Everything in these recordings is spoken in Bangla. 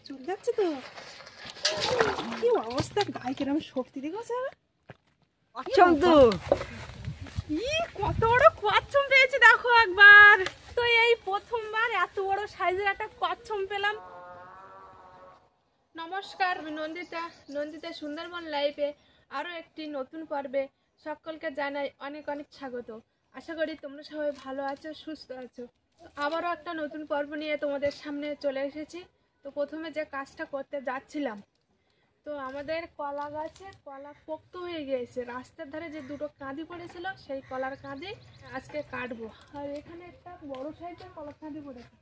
চলে যাচ্ছে তো। কি অবস্থা, গায়ে কিরম শক্তি দেখেছে। তো কত বড় কচ্ছপ পেয়েছি দেখো একবার। তো এই প্রথমবার এত বড় সাইজের একটা কচ্ছপ পেলাম। নমস্কার, আমি নন্দিতা সুন্দরবন লাইফে আরো একটি নতুন পর্বে সকলকে জানাই অনেক অনেক স্বাগত। আশা করি তোমরা সবাই ভালো আছো, সুস্থ আছো। আবারও একটা নতুন পর্ব নিয়ে তোমাদের সামনে চলে এসেছি। তো প্রথমে যে কাজটা করতে যাচ্ছিলাম, তো আমাদের কলা গাছে কলা পোক্ত হয়ে গিয়েছে। রাস্তার ধারে যে দুটো কাঁদি পড়েছিল, সেই কলার কাঁদি আজকে কাটবো। আর এখানে একটা বড় সাইজের কলার কাঁদি পড়েছে।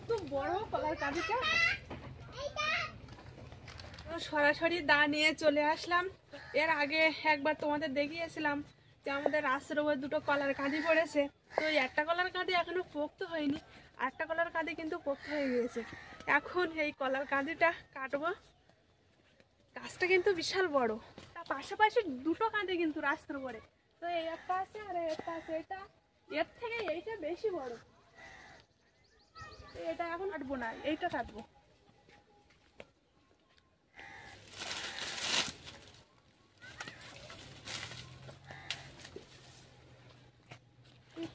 তো বড় কলার কাঁদিটা সরাসরি দা নিয়ে চলে আসলাম। এর আগে একবার তোমাদের দেখিয়েছিলাম যে আমাদের রাস্তার উপর দুটো কলার কাঁদি পড়েছে। তো একটা কলার কাঁদি এখনো পোক্ত হয়নি, আর একটা কলার কাঁদি কিন্তু পোক্ত হয়ে গিয়েছে। এখন এই কলার কাঁদিটা কাটবো। গাছটা কিন্তু বিশাল বড়, তার পাশাপাশি দুটো কাঁদি কিন্তু রাস্তার উপরে। তো এই একটা আছে আর একটা আছে, এটা এর থেকে এইটা বেশি বড়। এটা এখন কাটবো না, এইটা কাটবো।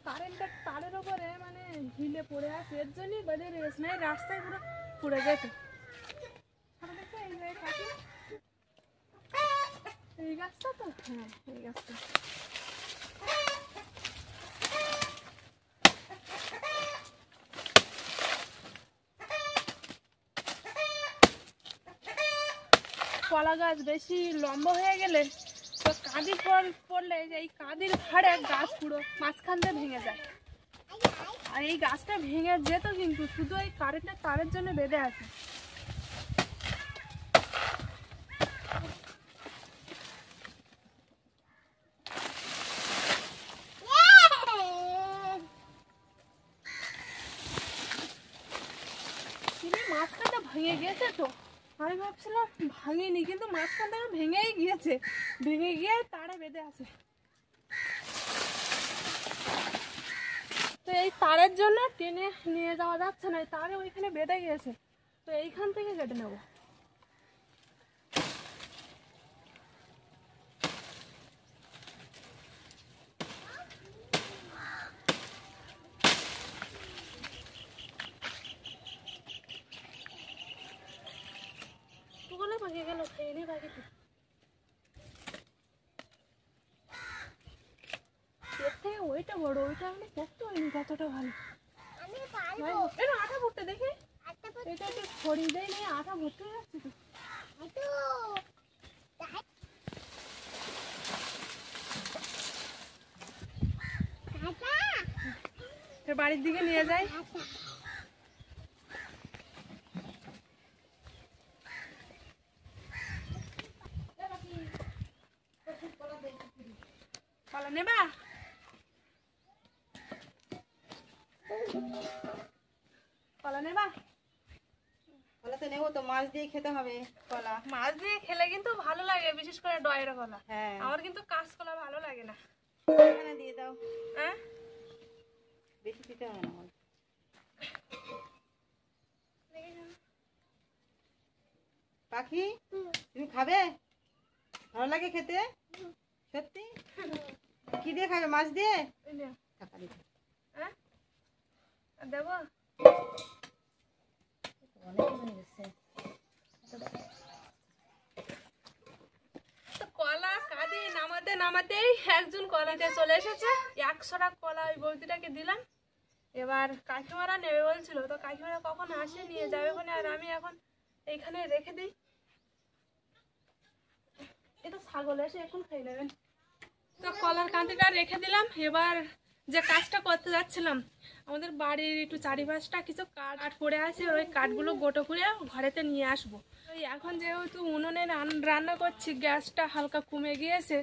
কারেন্টের তারের উপরে মানে ঝিলে পড়ে আছে, এর জন্যই বেঁধে রেস নাই, রাস্তায় পুরো পড়ে যেত। এই গাছটা তো, হ্যাঁ এই গাছটা। কলা গাছ বেশি লম্বা হয়ে গেলে তো কাঁদি পড়লে এই কাঁদির ভাড়ে গাছ পুরো মাঝখান দিয়ে ভেঙে যায়। আর এই গাছটা ভেঙে যেত কিন্তু শুধু এই কারেন্টের তারের জন্য বেঁধে আছে। মাঝখানটা ভেঙে গিয়েছে, তো আমি ভাবছিলাম ভাঙেনি, কিন্তু মাঝখানটা ভেঙেই গিয়েছে। ভেঙে গিয়ে তারে বেঁধে আছে। তো এই তারের জন্য টেনে নিয়ে যাওয়া যাচ্ছে না, তারে ওইখানে বেঁধে গিয়েছে। তো এইখান থেকে কেটে নেব। ওগুলো পাকে গেল, খেয়ে নি পাখিতে। এর থেকে ওইটা বড়, ওইটা আমি পোক্ত হয়নি ততটা ভালো। আঠা ভরতে দেখি, এটা একটু ছড়িয়ে দেয় নিয়ে আঠা ভরতে যাচ্ছে তো বাড়ির দিকে নিয়ে যাই। কলা নেবা? কলা নেবা? কলা তো নেবো, তো মাছ দিয়ে খেতে হবে। কলা মাছ দিয়ে খেলে কিন্তু ভালো লাগে, বিশেষ করে ডয়ের কলা। হ্যাঁ, আমার কিন্তু কাঁচকলা ভালো লাগে না। এখানে দিয়ে দাও। হ্যাঁ, বেশি দিতে হবে না। পাখি তুমি খাবে? ভালো লাগে খেতে? সত্যি? কি দিয়ে খাবে? মাছ দিয়ে? হ্যাঁ দেবো। কলা কাঁদি নামাতে নামাতেই একজন কলাতে চলে এসেছে। 100টা কলা ওই বৌদিটাকে দিলাম। এবার কাকিমারা নেবে বলছিল, তো কাকিমারা কখন আসে নিয়ে যাবে ওখানে, আর আমি এখন এইখানে রেখে দিই। এটা ছাগল এসে এখন খেয়ে নেবেন। তো কলার কাঁদিটা রেখে দিলাম। এবার যে কাজটা করতে যাচ্ছিলাম, আমাদের বাড়ির একটু চারিপাশটা কিছু কাঠ পড়ে আছে, ওই কাঠগুলো গোটো করে ঘরেতে নিয়ে আসবো। এখন যেহেতু উনুনে রান্না করছি, গ্যাসটা হালকা কমে গিয়েছে,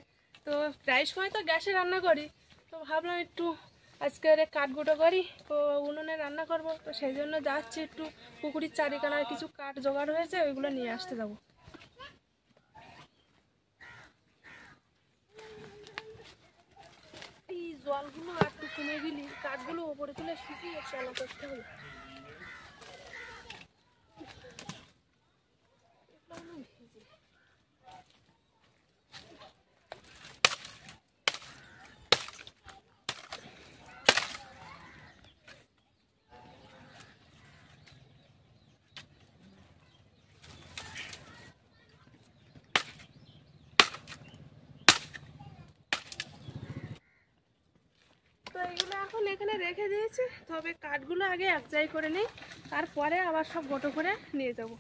তো প্রায় সময় তো গ্যাসে রান্না করি। তো ভাবলাম একটু আজকে কাঠ গোটো করি, তো উনুনে রান্না করব। তো সেই জন্য যাচ্ছি, একটু পুকুরির চারিখানার কিছু কাঠ জোগাড় হয়েছে, ওইগুলো নিয়ে আসতে যাবো। জল এগুলো আর একটু কমে গেলি কাঠগুলো ওপরে তুলে শুকিয়ে চালা করতে হবে। তো এগুলো এখন এখানে রেখে দিয়েছি, তবে কাঠগুলো আগে এক জায়গায় করে নিই, তারপরে আবার সব গোটো করে নিয়ে যাব।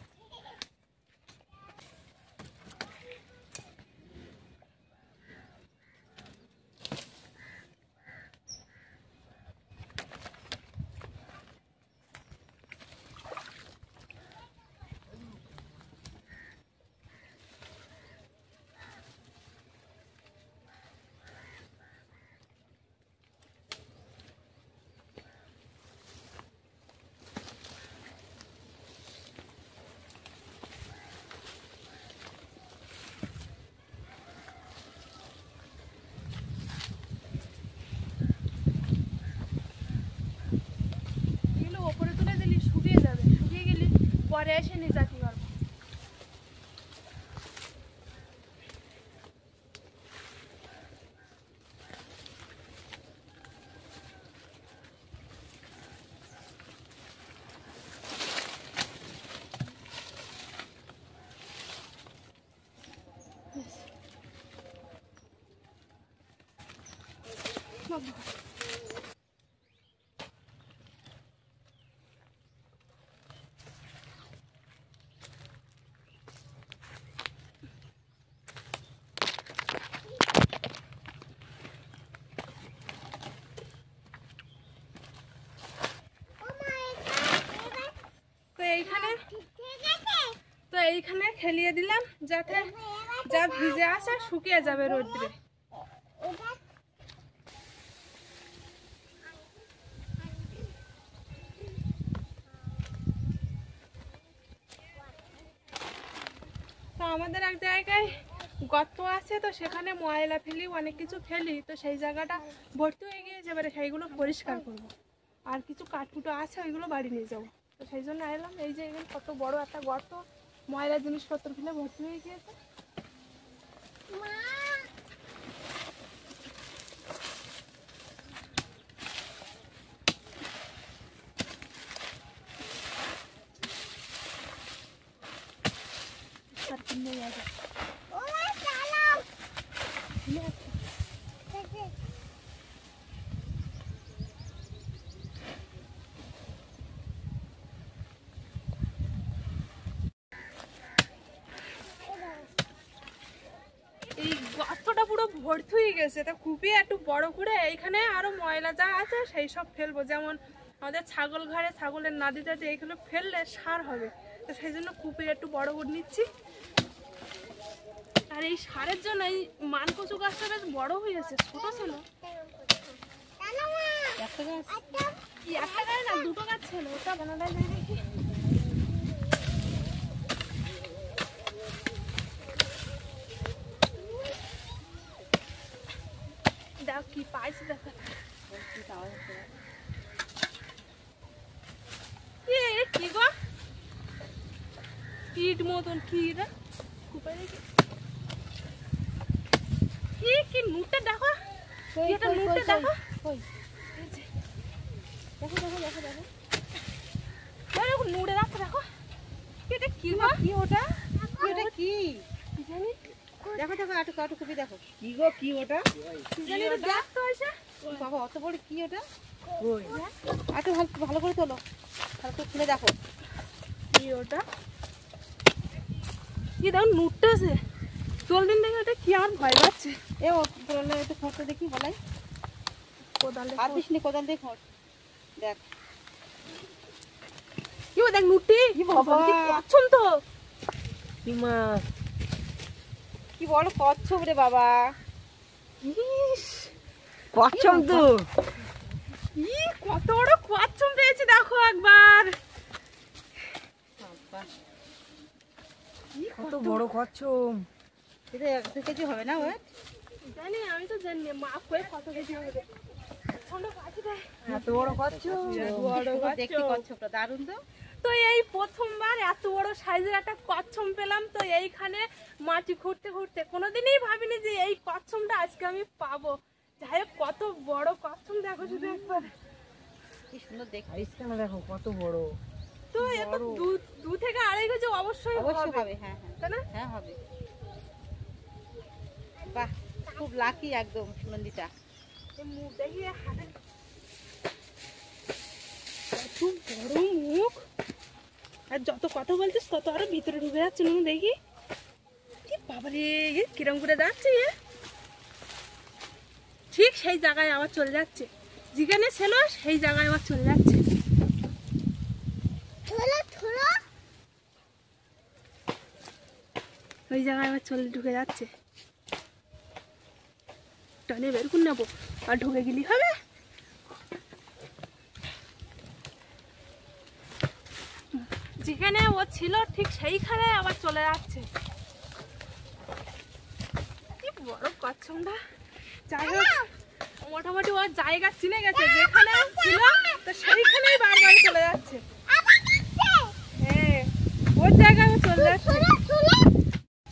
এগুলো ওপরে তুলে দিলে শুকিয়ে যাবে, শুকিয়ে গেলে পরে এসে নিয়ে যেতে পারবো। তো এইখানে খেলিয়ে দিলাম যাতে যা ভিজে আসে শুকিয়ে যাবে রোদ্রে। তো আমাদের এক জায়গায় গর্ত আছে, তো সেখানে ময়লা ফেলি, অনেক কিছু ফেলি, তো সেই জায়গাটা ভর্তি হয়ে গিয়েছে, এবারে সেইগুলো পরিষ্কার করব। আর কিছু কাঠকুটো আছে ওইগুলো বাড়ি নিয়ে যাবো, তো সেই জন্য এলাম। এই যে এখানে কত বড় একটা গর্ত, ময়লা জিনিসপত্র ফেলে ভর্তি হয়ে গিয়েছে। এই গর্তটা পুরো ভর্তি হয়ে গেছে, তা খুবই একটু বড় করে এইখানে আরো ময়লা যা আছে সেই সব ফেলবো। যেমন আমাদের ছাগল ঘরে ছাগলের নাদি টাদি এইগুলো ফেললে সার হবে, তো সেই জন্য কুপি একটু বড় করে নিচ্ছি। আর এই সারের জন্য এই মানকচু গাছটা বেশ বড় হয়েছে, ছোট ছিল। একটা গাছ না, দুটো গাছ ছিল, ওটা বানাটাই যায় দেখি। দেখ কি পাইছি, দেখা কি গো পিঠ মতন কি রে কুপাই দেখি কি নুটটা দেখো, এটা নুটটা দেখো, দেখো দেখো দেখো দেখো দেখো নুড়ে রাখো, দেখো এটা কি গো, কি ওটা, ওটা কি জানি, দেখো দেখো আটু আটু কুপি দেখো কি গো কি ওটা? জানি তো দেখ তো এসে বাবা অত বড় কি ওটা, আটু ভালো করে তোলো, ভালো করে খুলে দেখো কি ওটা, কি দেখো নুটটা আছে, তোল দিন দেখে ওটা কি, আমার ভয় পাচ্ছে। এ ও তোলে একটু খোঁড়তে দেখি বলাই, কোদালে আর দিস নি, কোদাল দিয়ে খোঁড় দেখ। কি দেখ নুটি, কি বাবা, পছন্দ তো কি মাছ? কি বড় কচ্ছপ রে বাবা, ইস কচ্ছপ তো, কত বড় কচ্ছপ পেয়েছি দেখো একবার, কত বড় কচ্ছপ। এটা 1-2 কেজি হবে না ওয়েট? জানি, আমি তো জানি মাপ করে কত কেজি হবে। প্রচন্ড কাছে দেয়। এত বড় কচ্ছপ। দেখতে কচ্ছপটা দারুণ তো। তো এই প্রথমবার এত বড় সাইজের একটা কচ্ছপ পেলাম। তো এইখানে মাটি খুঁড়তে খুঁড়তে কোনোদিনই ভাবিনি যে এই কচ্ছপটা আজকে আমি পাবো। যাই হোক, কত বড় কচ্ছপ দেখো শুধু একবার। কি সুন্দর দেখতে। আইসখানা দেখো কত বড়। তো এত 2 থেকে 2.5 কেজি অবশ্যই অবশ্যই হবে, হবে। হ্যাঁ হ্যাঁ তাই না? হ্যাঁ হবে। বাহ, খুব লাকি একদম সুনন্দিতা। এই মুখ দেখিয়ে হাতে কত বড় মুখ, আর যত কথা বলছিস তত আরো ভিতরে ঢুকে যাচ্ছে। মুখ দেখি, কি বাবারে, কিরম করে যাচ্ছে এ। ঠিক সেই জায়গায় আবার চলে যাচ্ছে, যেখানে ছিল সেই জায়গায় আবার চলে যাচ্ছে। ওই জায়গায় আবার চলে ঢুকে যাচ্ছে। টানে বের করে নেবো, আর ঢুকে গেলি হবে। যেখানে ও ছিল ঠিক সেইখানে আবার চলে যাচ্ছে। কি বড় কচ্ছপটা। যাই হোক, মোটামুটি ওর জায়গা চিনে গেছে, যেখানে ছিল তো সেইখানেই বারবার চলে যাচ্ছে। হ্যাঁ, ওর জায়গায় চলে যাচ্ছে।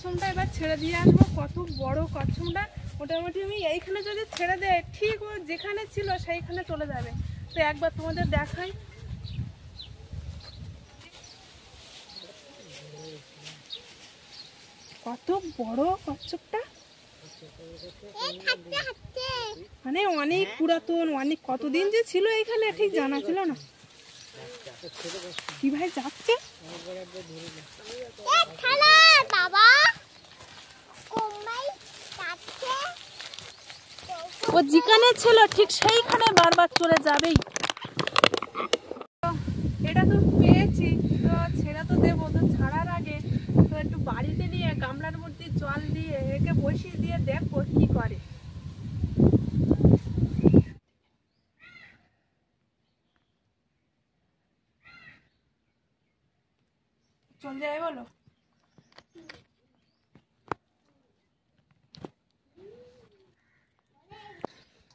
কচ্ছপটা এবার ছেড়ে দিয়ে আসবো। কত বড় কচ্ছপটা। মোটামুটি আমি এইখানে যদি ছেড়ে দেয়, ঠিক ও যেখানে ছিল সেইখানে চলে যাবে। তো একবার তোমাদের দেখাই। কত বড় কচ্ছপটা, মানে অনেক পুরাতন, অনেক কতদিন যে ছিল এখানে ঠিক জানা ছিল না। কি ভাই যাচ্ছে ও যেখানে ছিল ঠিক সেইখানে বারবার চলে যাবেই। এটা তো পেয়েছি, তো ছেড়ে তো দেবো। তো ছাড়ার আগে তো একটু বাড়িতে নিয়ে গামলার মধ্যে জল দিয়ে একে বসিয়ে দিয়ে দেখবো কি করে। চলে যায় বলো।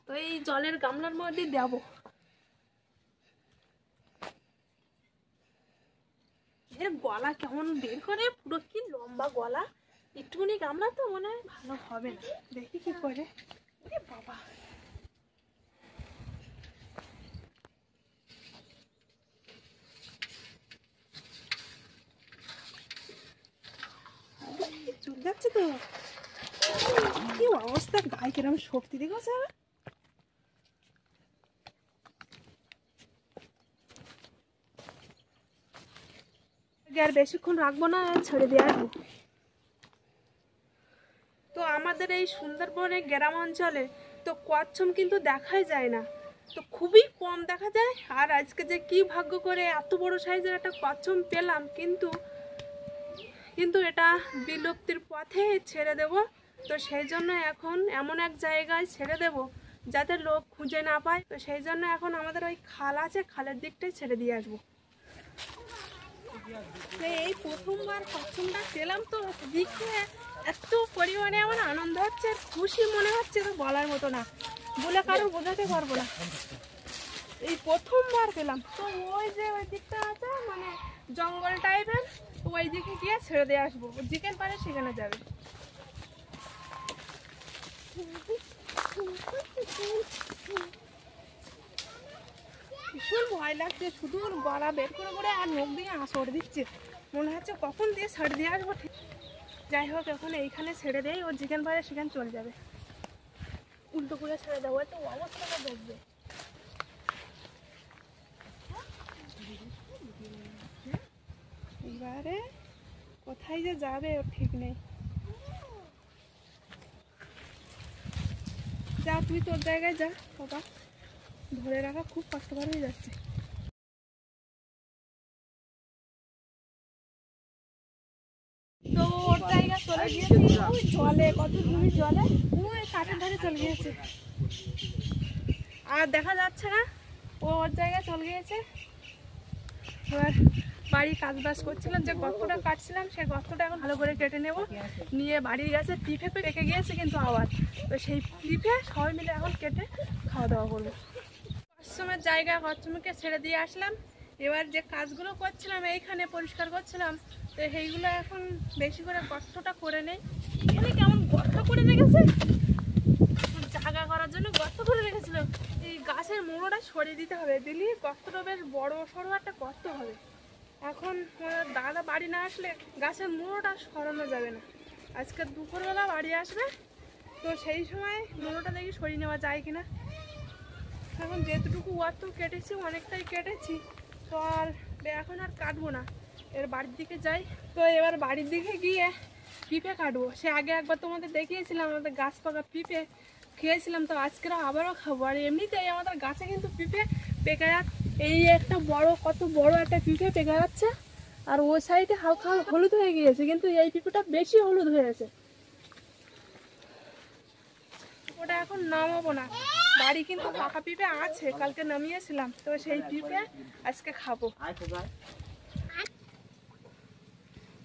তো এই জলের গামলার মধ্যে দেবো। এর গলা কেমন বের করে, পুরো কি লম্বা গলা। একটুখানি গামলা তো মনে হয় ভালো হবে না, দেখি কি করে। এ বাবা, চলে যাচ্ছে তো। কি অবস্থা, গায়ে কিরম শক্তি দেখেছে। আর বেশিক্ষণ রাখবো না, ছেড়ে দিয়ে আসবো। তো আমাদের এই সুন্দরবনে গ্রাম অঞ্চলে তো কচ্ছপ কিন্তু দেখাই যায় না, তো খুবই কম দেখা যায়। আর আজকে যে কি ভাগ্য করে এত বড় সাইজের একটা কচ্ছপ পেলাম, কিন্তু এটা বিলুপ্তির পথে ছেড়ে দেব। তো সেই জন্য এখন এমন এক জায়গায় ছেড়ে দেব যাতে লোক খুঁজে না পায়। তো সেই জন্য এখন আমাদের ওই খাল আছে, খালের দিকটাই ছেড়ে দিয়ে আসবো। এই প্রথমবার কচ্ছপটা পেলাম, তো দেখে এত পরিমাণে আমার আনন্দ হচ্ছে, খুশি মনে হচ্ছে, তো বলার মতো না, বলে কারো বোঝাতে পারবো না। এই প্রথমবার পেলাম। তো ওই যে ওই দিকটা আছে, মানে জঙ্গল টাইপের, তো ওই দিকে গিয়ে ছেড়ে দিয়ে আসবো। যেখানে পারে সেখানে যাবে। ভীষণ ভয় লাগছে, শুধু গলা বের করে করে আর মুখ দিয়ে আঁচড় দিচ্ছে। মনে হচ্ছে কখন দিয়ে ছেড়ে দিয়ে আসবো। যাই হোক, এখন এইখানে ছেড়ে দেয়, ও যেখানে পারে সেখানে চলে যাবে। উল্টো করে ছেড়ে দেবো, তো অবস্থাটা দেখবে। এবারে কোথায় যে যাবে ওর ঠিক নেই। যা, তুই তোর জায়গায় যা বাবা, ধরে রাখা খুব কষ্টকর হয়ে যাচ্ছে। তো ওর জায়গা চলে গিয়েছে, জলে কত দূরে জলে, ওই কাঠের ধারে চলে গিয়েছে, আর দেখা যাচ্ছে না। ও ওর জায়গায় চলে গিয়েছে। এবার বাড়ি কাজ বাজ করছিলাম, যে গর্তটা কাটছিলাম সেই গর্তটা এখন ভালো করে কেটে নেব, নিয়ে বাড়ির গাছে পিঠে পেকে গিয়েছে কিন্তু আবার, তো সেই পিঠে সবাই মিলে এখন কেটে খাওয়া দাওয়া করবো। জায়গা কচ্ছমকে ছেড়ে দিয়ে আসলাম। এবার যে কাজগুলো করছিলাম এইখানে পরিষ্কার করছিলাম, তো সেইগুলো এখন বেশি করে গর্তটা করে নেই। এখানে কেমন গর্ত করে রেখেছে, জায়গা করার জন্য গর্ত করে রেখেছিল। এই গাছের মুড়োটা সরিয়ে দিতে হবে, দিলে গর্তটা বেশ বড় সড়ো একটা গর্ত হবে। এখন দাদা বাড়ি না আসলে গাছের মুড়োটা সরানো যাবে না। আজকে দুপুরবেলা বাড়ি আসবে, তো সেই সময় মুড়োটা দেখি সরিয়ে নেওয়া যায় কিনা। এখন যেটুকু গর্ত কেটেছি অনেকটাই কেটেছি, তো আর এখন আর কাটবো না, এর বাড়ির দিকে যাই। তো এবার বাড়ির দিকে গিয়ে পিঁপে কাটবো। সে আগে একবার তোমাদের দেখিয়েছিলাম আমাদের গাছ পাকা পিঁপে খেয়েছিলাম, তো আজকের আবারও খাবো। আর এমনিতেই আমাদের গাছে কিন্তু পিঁপে পেকে যাচ্ছে। এই একটা বড়, কত বড় একটা পিঁপে পেকে যাচ্ছে, আর ওই সাইডে হালকা হলুদ হয়ে গিয়েছে, কিন্তু এই পিঁপেটা বেশি হলুদ হয়েছে। ওটা এখন নামাবো না, বাড়ি কিন্তু পাকা পিঁপে আছে, কালকে নামিয়েছিলাম, তো সেই পিঁপে আজকে খাবো।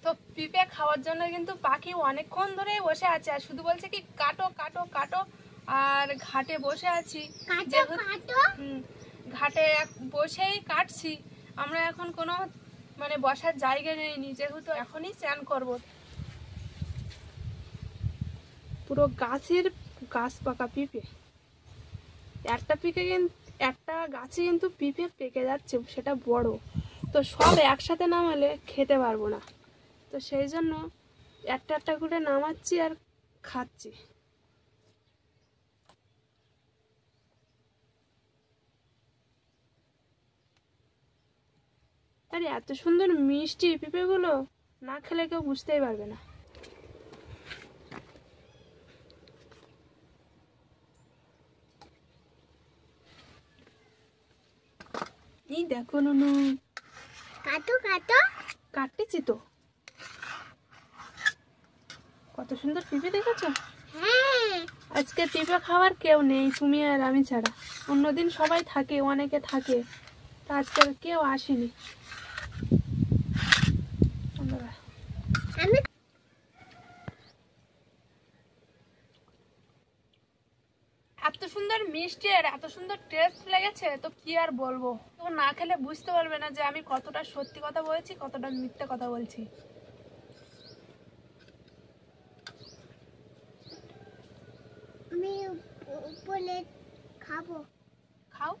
তো পিঁপে খাওয়ার জন্য কিন্তু পাখি অনেকক্ষণ ধরে বসে আছে, আর শুধু বলছে কি কাটো কাটো কাটো। আর ঘাটে বসে আছি, ঘাটে বসেই কাটছি। আমরা এখন কোনো মানে বসার জায়গা নেইনি, যেহেতু এখনই স্নান করব। পুরো গাছ পাকা পিঁপে, একটা গাছে কিন্তু পিঁপে পেকে যাচ্ছে, সেটা বড়। তো সব একসাথে নামালে খেতে পারবো না, তো সেই জন্য একটা একটা করে নামাচ্ছি আর খাচ্ছি। আরে এত সুন্দর মিষ্টি পিঁপেগুলো, না খেলে কেউ বুঝতেই পারবে না। এই দেখো নুনু, কাটো কাটো কাটতেছি তো। কত সুন্দর পিঁপে দেখেছো? হ্যাঁ, আজকে পিঁপে খাওয়ার কেউ নেই, তুমি আর আমি ছাড়া। অন্যদিন সবাই থাকে, অনেকে থাকে, তা আজকে কেউ আসেনি। আমি এত সুন্দর মিষ্টি আর এত সুন্দর টেস্ট লেগেছে, তো কি আর বলবো। তো না খেলে বুঝতে পারবে না যে আমি কতটা সত্যি কথা বলছি, কতটা মিথ্যে কথা বলছি। আমি বলে খাবো। খাও।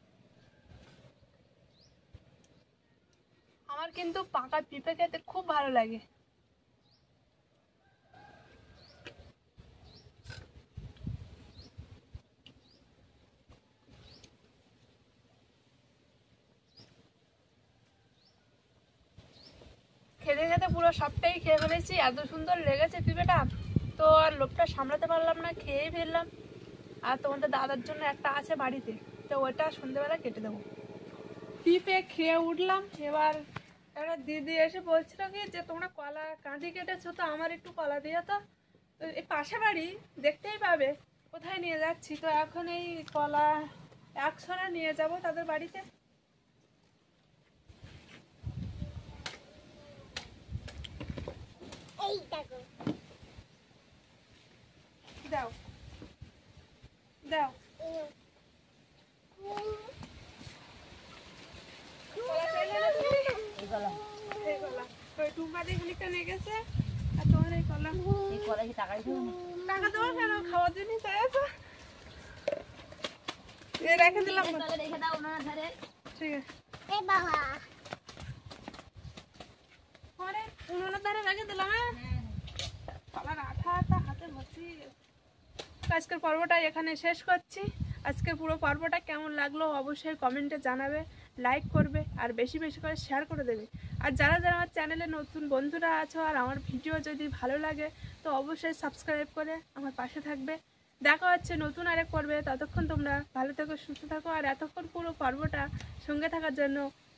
আমার কিন্তু পাকা পিঁপে খেতে খুব ভালো লাগে। খেতে খেতে পুরো সবটাই খেয়ে ফেলেছি, এত সুন্দর লেগেছে পিঁপেটা, তো আর লোভটা সামলাতে পারলাম না, খেয়েই ফেললাম। আর তোমাদের দাদার জন্য একটা আছে বাড়িতে, তো ওটা সন্ধ্যেবেলা কেটে দেবো। পিঁপে খেয়ে উঠলাম, এবার একটা দিদি এসে বলছিল কি যে তোমরা কলা কাঁদি কেটেছো, তো আমার একটু কলা দিয়ে তো। এই পাশে বাড়ি, দেখতেই পাবে কোথায় নিয়ে যাচ্ছি। তো এখন এই কলা 100টা নিয়ে যাব তাদের বাড়িতে। এই দেখো, দাও দাও, কলা চাইলে না তুমি? এই কলা ওই টুম্পা দিয়ে খানিকটা নিয়ে গেছে, আর তোমার এই কলা। টাকা দেবো কেন, খাওয়ার জন্য চাইছো? রেখে দিলাম, ঠিক আছে। এই বাবা পরে উনুনের ধারে রেখে দিলাম। কলার আঠা আঠা হাতে ভর্তি। আজকের পর্বটা এখানে শেষ করছি। আজকের পুরো পর্বটা কেমন লাগলো অবশ্যই কমেন্টে জানাবে, লাইক করবে, আর বেশি বেশি করে শেয়ার করে দেবে। আর যারা যারা আমার চ্যানেলে নতুন বন্ধুরা আছো আর আমার ভিডিও যদি ভালো লাগে, তো অবশ্যই সাবস্ক্রাইব করে আমার পাশে থাকবে। দেখা হচ্ছে নতুন আরেক পর্বে, ততক্ষণ তোমরা ভালো থেকো, সুস্থ থাকো। আর এতক্ষণ পুরো পর্বটা সঙ্গে থাকার জন্য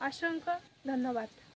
অসংখ্য ধন্যবাদ।